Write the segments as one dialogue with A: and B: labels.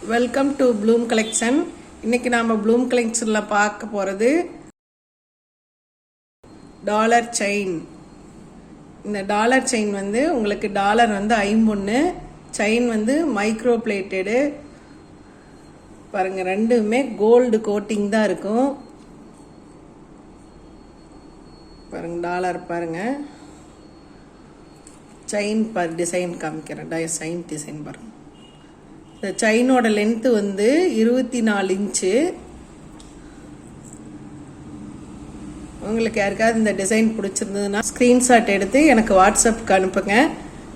A: Welcome to Bloom collection. இன்னைக்கு நாம Bloom கலெக்ஷன்ல பார்க்க போறது டாலர் செயின். இந்த டாலர் செயின் வந்து உங்களுக்கு டாலர் வந்து 51, செயின் வந்து மைக்ரோ பிளேட்டடு. பாருங்க, ரெண்டுமே கோல்டு கோட்டிங் தான் இருக்கும். பாருங்க டாலர், பாருங்க செயின் டிசைன் காமிக்கிறேன். செயின் டிசைன் பாருங்க. இந்த செயினோட லென்த்து வந்து 24 இன்ச்சு. உங்களுக்கு யாருக்காவது இந்த டிசைன் பிடிச்சிருந்ததுன்னா ஸ்க்ரீன்ஷாட் எடுத்து எனக்கு வாட்ஸ்அப்புக்கு அனுப்புங்க.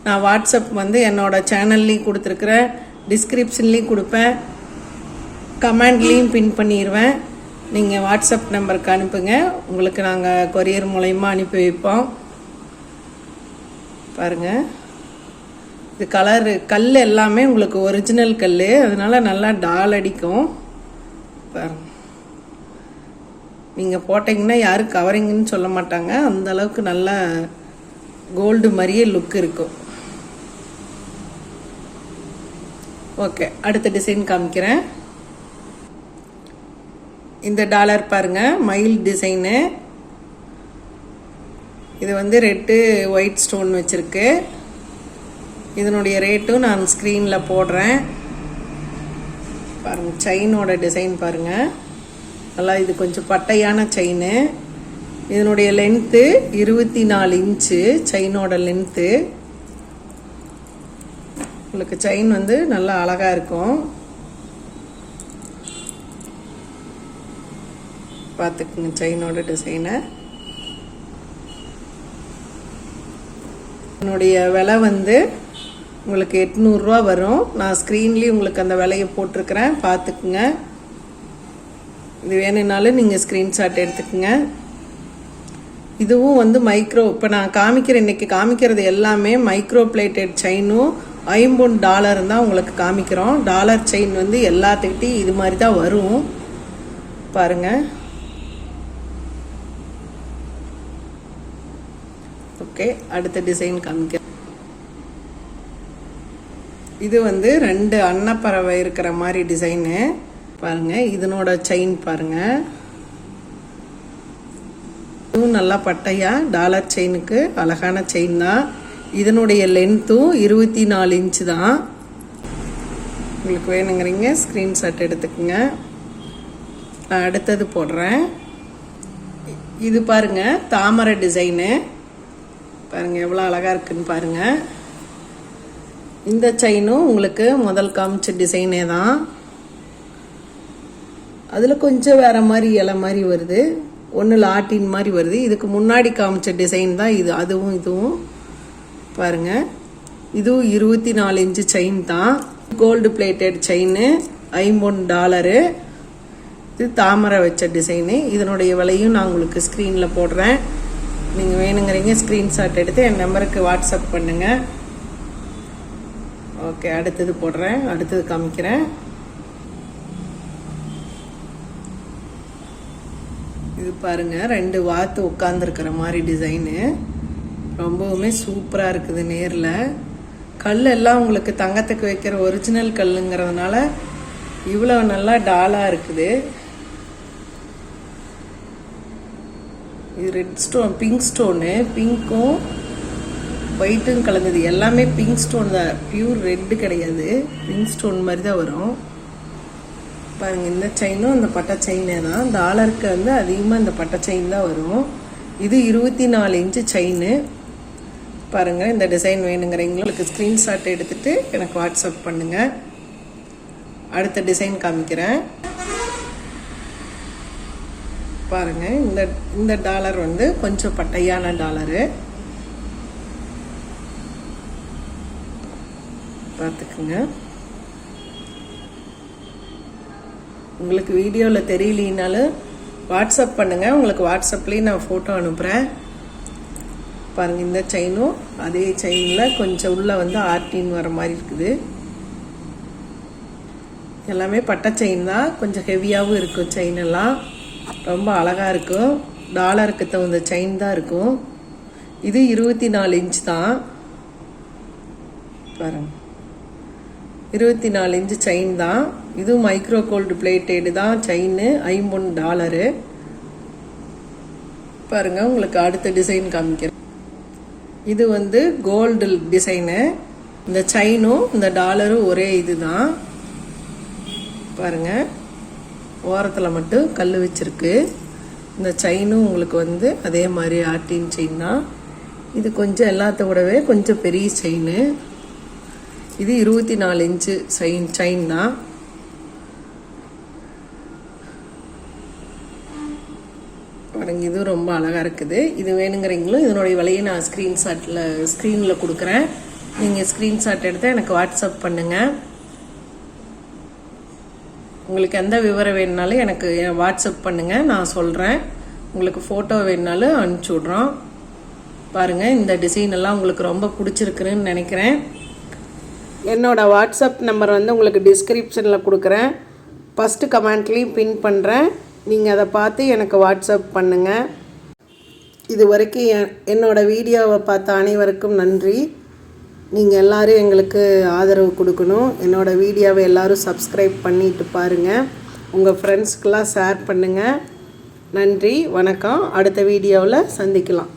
A: நான் வாட்ஸ்அப் வந்து என்னோட சேனல்லையும் கொடுத்துருக்குறேன், டிஸ்கிரிப்ஷன்லேயும் கொடுப்பேன், கமெண்ட்லேயும் பின் பண்ணிடுவேன். நீங்கள் வாட்ஸ்அப் நம்பருக்கு அனுப்புங்க, உங்களுக்கு நாங்கள் கொரியர் மூலயமா அனுப்பி வைப்போம். பாருங்கள், இது கலரு கல் எல்லாமே உங்களுக்கு ஒரிஜினல் கல், அதனால நல்லா டால் அடிக்கும். பாருங்க, நீங்கள் போட்டிங்கன்னா யாரும் கவரிங்கன்னு சொல்ல மாட்டாங்க, அந்த அளவுக்கு நல்லா கோல்டு மாதிரியே லுக் இருக்கும். ஓகே, அடுத்த டிசைன் காமிக்கிறேன். இந்த டாலர் பாருங்க, மயில் டிசைனு. இது வந்து ரெட்டு ஒயிட் ஸ்டோன் வச்சிருக்கு. இதனுடைய ரேட்டும் நான் ஸ்க்ரீனில் போடுறேன். பாருங்கள், செயினோட டிசைன் பாருங்கள், நல்லா இது கொஞ்சம் பட்டையான செயின். இதனுடைய லென்த்து 24 இன்ச்சு செயினோட லென்த்து. உங்களுக்கு செயின் வந்து நல்லா அழகாக இருக்கும். பார்த்துக்குங்க செயினோட டிசைனை. இதனுடைய விலை வந்து உங்களுக்கு 800 ரூபா வரும். நான் ஸ்க்ரீன்லேயும் உங்களுக்கு அந்த விலையை போட்டிருக்கிறேன், பார்த்துக்குங்க. இது வேணும்னாலும் நீங்கள் ஸ்க்ரீன்ஷாட் எடுத்துக்குங்க. இதுவும் வந்து மைக்ரோ, இப்போ நான் இன்னைக்கு காமிக்கிறது எல்லாமே மைக்ரோ பிளேட்டட் செயினும் ஐம்பொன் டாலரும் தான் உங்களுக்கு காமிக்கிறோம். டாலர் செயின் வந்து எல்லாத்துக்கிட்டையும் இது மாதிரி தான் வரும். பாருங்க, ஓகே, அடுத்த டிசைன் காமிக்கிறேன். இது வந்து 2 அன்னப்பறவை இருக்கிற மாதிரி டிசைனு. பாருங்க, இதனோட செயின் பாருங்க, இதுவும் நல்லா பட்டையா டாலர் செயினுக்கு அழகான செயின் தான். இதனுடைய லென்த்தும் 24 இன்ச்சு தான். உங்களுக்கு வேணுங்கிறீங்க ஸ்க்ரீன்ஷாட் எடுத்துக்கோங்க. நான் அடுத்தது போடுறேன். இது பாருங்க, தாமரை டிசைனு. பாருங்க எவ்வளோ அழகா இருக்குன்னு பாருங்க. இந்த செயினும் உங்களுக்கு முதல் காமிச்ச டிசைனே தான். அதில் கொஞ்சம் வேற மாதிரி இலை மாதிரி வருது, ஒன்றில் ஆட்டின் மாதிரி வருது. இதுக்கு முன்னாடி காமிச்ச டிசைன் தான் இது. அதுவும் இதுவும் பாருங்க, இதுவும் 24 இன்ச்சு செயின் தான். கோல்டு பிளேட்டட் செயின், ஐம்பொன் டாலரு. இது தாமரை வச்ச டிசைனு. இதனுடைய விலையும் நான் உங்களுக்கு ஸ்க்ரீனில் போடுறேன். நீங்கள் வேணுங்கிறீங்க ஸ்க்ரீன்ஷாட் எடுத்து என் நம்பருக்கு வாட்ஸ்அப் பண்ணுங்கள். ஓகே, அடுத்தது போடுறேன், அடுத்தது காமிக்கிறேன். இது பாருங்க, 2 வாத்து உட்காந்துருக்கிற மாதிரி டிசைனு. ரொம்பவுமே சூப்பராக இருக்குது. நேரில் கல் எல்லாம் உங்களுக்கு தங்கத்துக்கு வைக்கிற ஒரிஜினல் கல்லுங்கிறதுனால இவ்வளோ நல்லா டாலாக இருக்குது. இது ரெட் ஸ்டோன், பிங்க் ஸ்டோனு, பிங்க்கும் ஒயிட்டும் கலந்தது. எல்லாமே பிங்க் ஸ்டோன் தான், பியூர் ரெட்டு கிடையாது, பிங்க் ஸ்டோன் மாதிரி தான் வரும். பாருங்கள், இந்த செயினும் இந்த பட்டை செயினே தான். டாலருக்கு வந்து அதிகமாக இந்த பட்டை செயின் தான் வரும். இது 24 இன்ச்சு செயின். பாருங்கள், இந்த டிசைன் வேணுங்கிறவங்களுக்கு ஸ்க்ரீன்ஷாட் எடுத்துகிட்டு எனக்கு வாட்ஸ்அப் பண்ணுங்கள். அடுத்த டிசைன் காமிக்கிறேன். பாருங்கள், இந்த டாலர் வந்து கொஞ்சம் பட்டையான டாலரு. பார்த்துக்குங்க. உங்களுக்கு வீடியோவில் தெரியலனாலும் வாட்ஸ்அப் பண்ணுங்கள், உங்களுக்கு வாட்ஸ்அப்லேயும் நான் ஃபோட்டோ அனுப்புகிறேன். பாருங்கள், இந்த செயினும் அதே செயினில் கொஞ்சம் உள்ளே வந்து ஆர்டின் வர மாதிரி இருக்குது. எல்லாமே பட்டை செயின் தான், கொஞ்சம் ஹெவியாகவும் இருக்கும். செயின் எல்லாம் ரொம்ப அழகாக இருக்கும். டாலருக்கு தகுந்த செயின் தான் இருக்கும். இது 24 இன்ச் தான். பாருங்க, 24 இன்ச்சு செயின் தான். இது மைக்ரோ கோல்டு பிளேட்டட் தான் செயின். $50 பாருங்க. உங்களுக்கு அடுத்த டிசைன் காமிக்கிறேன். இது வந்து கோல்டு டிசைனு. இந்த செயினும் இந்த டாலரும் ஒரே இதுதான் பாருங்க. ஓரத்தில் மட்டும் கல் வச்சிருக்கு. இந்த செயினும் உங்களுக்கு வந்து அதே மாதிரி ஆர்டின் செயின் தான். இது கொஞ்சம் எல்லாத்த விடவே கொஞ்சம் பெரிய செயின். இது 24 இன்ச்சு செயின் தான். பாருங்க, இது ரொம்ப அழகா இருக்குது. இது வேணுங்கிறீங்களும் இதனுடைய விலையை நான் ஸ்க்ரீனில் கொடுக்குறேன். நீங்கள் ஸ்க்ரீன்ஷாட் எடுத்து எனக்கு வாட்ஸ்அப் பண்ணுங்க. உங்களுக்கு எந்த விவரம் வேணுனாலும் எனக்கு வாட்ஸ்அப் பண்ணுங்க, நான் சொல்கிறேன். உங்களுக்கு ஃபோட்டோ வேணுனாலும் அனுப்பிச்சி விட்றோம். பாருங்கள், இந்த டிசைன் எல்லாம் உங்களுக்கு ரொம்ப பிடிச்சிருக்குன்னு நினைக்கிறேன். என்னோடய வாட்ஸ்அப் நம்பர் வந்து உங்களுக்கு டிஸ்கிரிப்ஷனில் கொடுக்குறேன். ஃபஸ்ட்டு கமெண்ட்லேயும் பின் பண்ணுறேன். நீங்கள் அதை பார்த்து எனக்கு வாட்ஸ்அப் பண்ணுங்கள். இது வரைக்கும் என்னோடய வீடியோவை பார்த்த அனைவருக்கும் நன்றி. நீங்கள் எல்லோரும் எங்களுக்கு ஆதரவு கொடுக்கணும். என்னோடய வீடியோவை எல்லோரும் சப்ஸ்கிரைப் பண்ணிட்டு பாருங்கள். உங்கள் ஃப்ரெண்ட்ஸ்க்கெலாம் ஷேர் பண்ணுங்கள். நன்றி, வணக்கம். அடுத்த வீடியோவில் சந்திக்கலாம்.